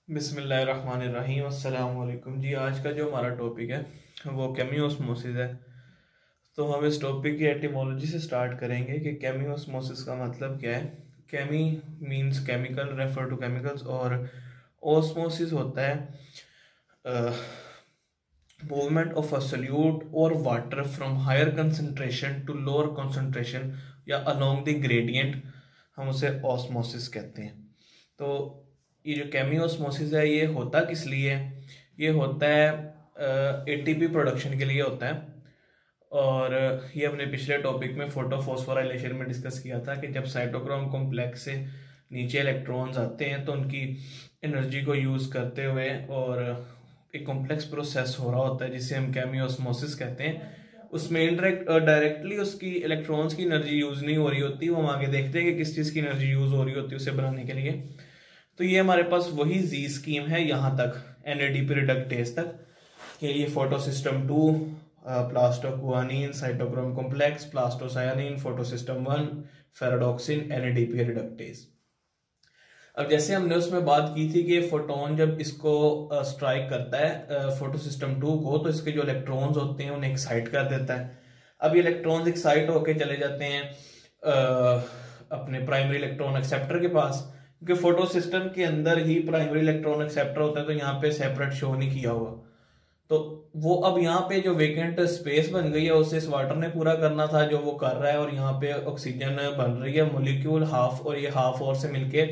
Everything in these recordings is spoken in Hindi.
बिस्मिल्लाहिर्रहमानिर्रहीम अस्सलाम वालेकुम जी। आज का जो हमारा टॉपिक है वो केमियोस्मोसिस है। तो हम इस टॉपिक की एटिमोलॉजी से स्टार्ट करेंगे कि केमियोस्मोसिस का मतलब क्या है। Chemi means chemical, refer to chemicals, और ओस्मोसिस होता है मूवमेंट ऑफ अ सॉल्यूट और water from higher concentration to lower concentration या अलोंग द ग्रेडियंट, हम उसे ऑस्मोसिस कहते हैं। तो ये जो केमियोस्मोसिस है ये होता किस लिए है? ये होता है एटीपी प्रोडक्शन के लिए होता है। और ये हमने पिछले टॉपिक में फोटोफॉस्फोराइलेशन में डिस्कस किया था कि जब साइटोक्रोम कॉम्प्लेक्स से नीचे इलेक्ट्रॉन्स आते हैं तो उनकी एनर्जी को यूज़ करते हुए और एक कॉम्प्लेक्स प्रोसेस हो रहा होता है जिसे हम केमियोस्मोसिस कहते हैं। उसमें डायरेक्टली उसकी इलेक्ट्रॉन्स की एनर्जी यूज़ नहीं हो रही होती, वो हम आगे देखते हैं कि किस चीज़ की एनर्जी यूज़ हो रही होती है उसे बनाने के लिए। तो ये हमारे पास वही जी स्कीम है यहाँ तक, NADP रिडक्टेज तक, कि ये photosystem 2, plastoquinone, cytochrome complex, plastocyanin, photosystem 1, ferredoxin, NADP reductase. अब जैसे हमने उसमें बात की थी कि फोटोन जब इसको स्ट्राइक करता है फोटोसिस्टम 2 को, तो इसके जो इलेक्ट्रॉन्स होते हैं उन्हें एक्साइट कर देता है। अब ये इलेक्ट्रॉन्स एक्साइट होके चले जाते हैं अपने प्राइमरी इलेक्ट्रॉन एक्सेप्टर के पास, क्योंकि फोटो सिस्टम के अंदर ही प्राइमरी इलेक्ट्रॉन एक्सेप्टर होता है, तो यहाँ पे सेपरेट शो नहीं किया हुआ। तो वो अब यहाँ पे जो वेकेंट स्पेस बन गई है उसे इस वाटर ने पूरा करना था, जो वो कर रहा है। और यहाँ पे ऑक्सीजन बन रही है मॉलिक्यूल हाफ, और ये हाफ और से मिलके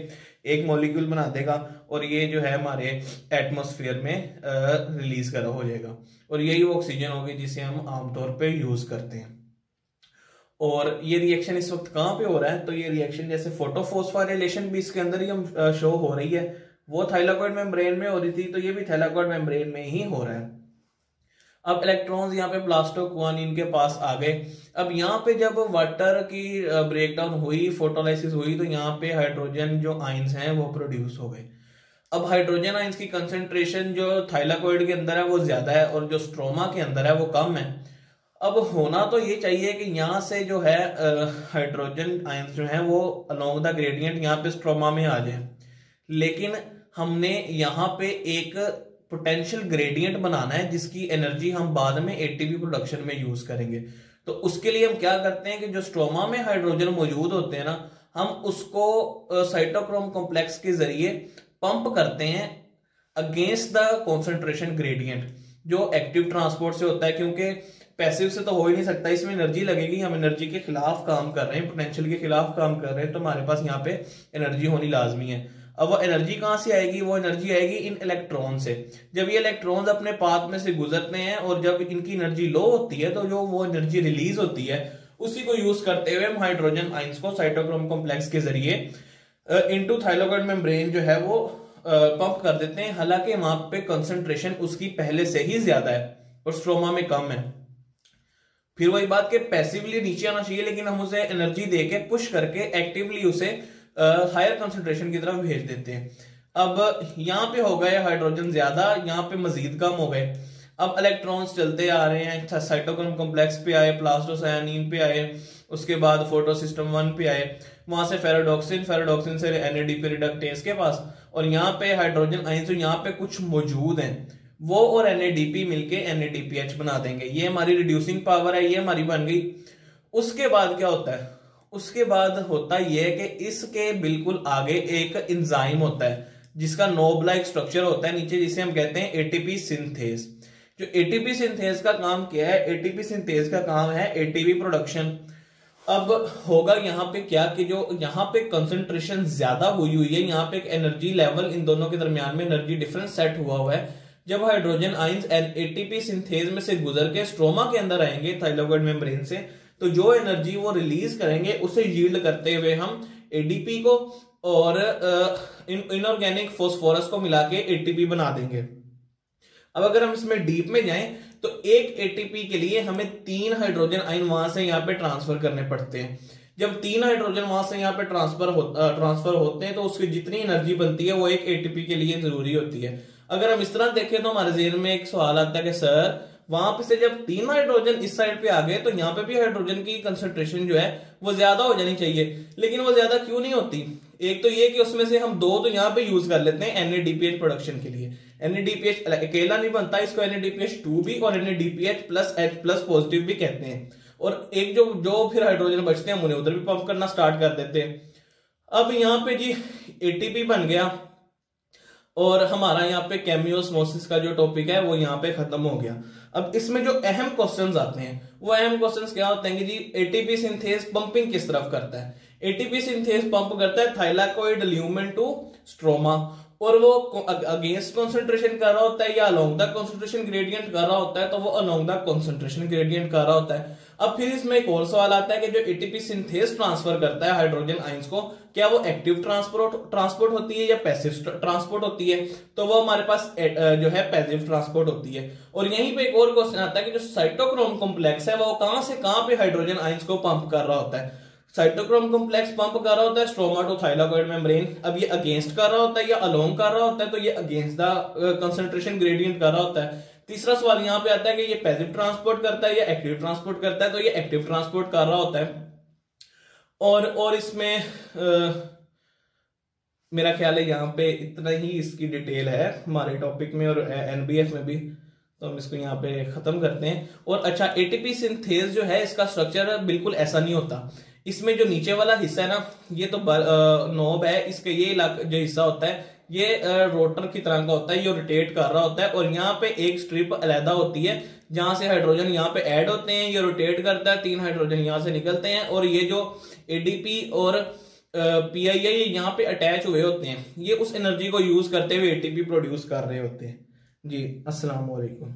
एक मॉलिक्यूल बना देगा, और ये जो है हमारे एटमॉस्फेयर में रिलीज करा हो जाएगा। और यही वो ऑक्सीजन होगी जिसे हम आमतौर पे यूज करते हैं। और ये रिएक्शन इस वक्त कहाँ पे हो रहा है? तो ये रिएक्शन जैसे फोटोफॉस्फोराइलेशन भी इसके अंदर ही हम शो हो रही है, वो थाइलाकॉइड मेम्ब्रेन में हो रही थी, तो ये भी थाइलाकॉइड मेम्ब्रेन में ही हो रहा है। अब इलेक्ट्रॉन्स यहाँ पे प्लास्टोक्वानिन के पास आ गए। अब यहाँ पे जब वाटर की ब्रेकडाउन हुई, फोटोलाइसिस हुई, तो यहाँ पे हाइड्रोजन जो आइंस हैं वो प्रोड्यूस हो गए। अब हाइड्रोजन आइंस की कंसेंट्रेशन जो थाइलाकॉइड के अंदर है वो ज्यादा है और जो स्ट्रोमा के अंदर है वो कम है। अब होना तो ये चाहिए कि यहाँ से जो है हाइड्रोजन आयंस जो है वो अलोंग द ग्रेडियंट यहाँ पे स्ट्रोमा में आ जाए, लेकिन हमने यहाँ पे एक पोटेंशियल ग्रेडियंट बनाना है जिसकी एनर्जी हम बाद में एटीपी प्रोडक्शन में यूज करेंगे। तो उसके लिए हम क्या करते हैं कि जो स्ट्रोमा में हाइड्रोजन मौजूद होते हैं ना, हम उसको साइटोक्रोम कॉम्प्लेक्स के जरिए पंप करते हैं अगेंस्ट द कॉन्सेंट्रेशन ग्रेडियंट, जो एक्टिव ट्रांसपोर्ट से होता है, क्योंकि पैसिव से तो हो ही नहीं सकता, इसमें एनर्जी लगेगी। हम एनर्जी के खिलाफ काम कर रहे हैं, पोटेंशियल के खिलाफ काम कर रहे हैं, तो हमारे पास यहाँ पे एनर्जी होनी लाजमी है। अब वो एनर्जी कहाँ से आएगी? वो एनर्जी आएगी इन इलेक्ट्रॉन से। जब ये इलेक्ट्रॉन्स अपने पाथ में से गुजरते हैं और जब इनकी एनर्जी लो होती है, तो जो वो एनर्जी रिलीज होती है उसी को यूज करते हुए हम हाइड्रोजन आइंस को साइटोक्रोम कॉम्प्लेक्स के जरिए इनटू थाइलाकॉइड मेम्ब्रेन जो है वो पंप कर देते हैं। हालांकि वहां पे कंसंट्रेशन उसकी पहले से ही ज्यादा है और स्ट्रोमा में कम है। फिर वही बात कि पैसिवली नीचे आना चाहिए, लेकिन हम उसे एनर्जी देके पुश करके एक्टिवली उसे हायर कंसंट्रेशन की तरफ भेज देते हैं। अब यहाँ पे हो गए हाइड्रोजन ज्यादा, यहाँ पे मजीद कम हो गए। अब इलेक्ट्रॉन्स चलते आ रहे हैं, साइटोक्रोम कॉम्प्लेक्स पे आए, प्लास्टोसायानिन पे आए, उसके बाद फोटोसिस्टम 1 पे आए, वहां से फेराडॉक्सिन से NADP रिडक्टेज के पास, और यहाँ पे हाइड्रोजन आइंस यहाँ पे कुछ मौजूद हैं, वो और NADP मिलके NADPH बना देंगे। ये हमारी रिड्यूसिंग पावर है, ये हमारी बन गई। उसके बाद क्या होता है? उसके बाद होता यह कि इसके बिल्कुल आगे एक एंजाइम होता है जिसका नोब लाइक स्ट्रक्चर होता है नीचे, जिसे हम कहते हैं ATP सिंथेज। जो ATP सिंथेज का काम क्या है? ATP सिंथेज का काम है ATP प्रोडक्शन। अब होगा यहाँ पे क्या कि जो यहाँ पे कंसंट्रेशन ज्यादा हुई है, यहाँ पे एक एनर्जी लेवल इन दोनों के दरमियान में एनर्जी डिफरेंस सेट हुआ है। जब हाइड्रोजन आइंस ATP सिंथेज में से गुजर के स्ट्रोमा के अंदर आएंगे थाइलाकॉइड मेम्ब्रेन से, तो जो एनर्जी वो रिलीज करेंगे उसे यील्ड करते हुए हम ADP को और इनऑर्गेनिक फोस्फोरस को मिला के ATP बना देंगे। अब अगर हम इसमें डीप में जाएं तो एक ATP के लिए हमें 3 हाइड्रोजन आयन वहां से यहाँ पे ट्रांसफर करने पड़ते हैं। जब 3 हाइड्रोजन वहां से यहाँ पे ट्रांसफर होते हैं तो उसकी जितनी एनर्जी बनती है वो एक ATP के लिए जरूरी होती है। अगर हम इस तरह देखें तो हमारे ज़हन में एक सवाल आता है कि सर वहां पे से जब 3 हाइड्रोजन इस साइड पे आ गए तो यहाँ पे भी हाइड्रोजन की कंसंट्रेशन जो है वो ज्यादा हो जानी चाहिए, लेकिन वो ज्यादा क्यों नहीं होती? एक तो ये कि उसमें से हम 2 तो यहाँ पे यूज कर लेते हैं NADPH प्रोडक्शन के लिए। NADPH अकेला नहीं बनता, इसको NADPH2 भी और NADPH plus H plus positive भी कहते हैं। और एक जो फिर हाइड्रोजन बचते हैं हम उन्हें उधर भी पंप करना स्टार्ट कर देते हैं। अब यहाँ पे जी ATP बन गया और हमारा यहाँ पे केमियोस्मोसिस का जो टॉपिक है वो यहाँ पे खत्म हो गया। अब इसमें जो अहम क्वेश्चंस आते हैं वो अहम क्वेश्चंस क्या होते हैं कि जी एटीपी सिंथेस पंपिंग किस तरफ करता है। एटीपी सिंथेस पंप करता है थाइलाकोइड ल्यूमेन टू स्ट्रोमा, और वो अगेंस्ट कॉन्सेंट्रेशन कर रहा होता है या अलोंग द कॉन्सेंट्रेशन ग्रेडियंट कर रहा होता है, तो वो अलोंग द कॉन्सेंट्रेशन ग्रेडियंट कर रहा होता है। अब फिर इसमें एक और सवाल आता है कि जो एटीपी सिंथेस ट्रांसफर करता है हाइड्रोजन आयंस को, क्या वो एक्टिव ट्रांसपोर्ट होती है या पैसिव ट्रांसपोर्ट होती है, तो वो हमारे पास जो है पैसिव ट्रांसपोर्ट होती है। और यहीं पे एक और क्वेश्चन आता है कि जो साइटोक्रोम कॉम्प्लेक्स है वो कहां से कहां पे हाइड्रोजन आयंस को पंप कर रहा होता है। साइटोक्रोम कॉम्प्लेक्स पंप कर रहा होता है स्ट्रोमा टू थाइलाकोइड मेम्ब्रेन। अब ये अगेंस्ट कर रहा होता है या अलोंग कर रहा होता है, तो ये अगेंस्ट द कंसंट्रेशन ग्रेडियंट कर रहा होता है। तीसरा सवाल यहाँ पे आता है कि ये पैसिव ट्रांसपोर्ट करता है या एक्टिव ट्रांसपोर्ट करता है, तो ये एक्टिव ट्रांसपोर्ट कर रहा होता है। और इसमें मेरा ख्याल है यहाँ पे इतना ही इसकी डिटेल है हमारे टॉपिक में और NBF में भी, तो हम इसको यहाँ पे खत्म करते हैं। और अच्छा, एटीपी सिंथेज जो है इसका स्ट्रक्चर बिल्कुल ऐसा नहीं होता। इसमें जो नीचे वाला हिस्सा है ना, ये तो नोब है, इसके ये जो हिस्सा होता है ये रोटर की तरह का होता है, ये रोटेट कर रहा होता है। और यहाँ पे एक स्ट्रिप अलहदा होती है जहां से हाइड्रोजन यहाँ पे ऐड होते हैं, ये रोटेट करता है, 3 हाइड्रोजन यहाँ से निकलते हैं और ये जो ADP और PI है ये यहाँ पे अटैच हुए होते हैं। ये उस एनर्जी को यूज करते हुए ATP प्रोड्यूस कर रहे होते हैं। जी अस्सलाम वालेकुम।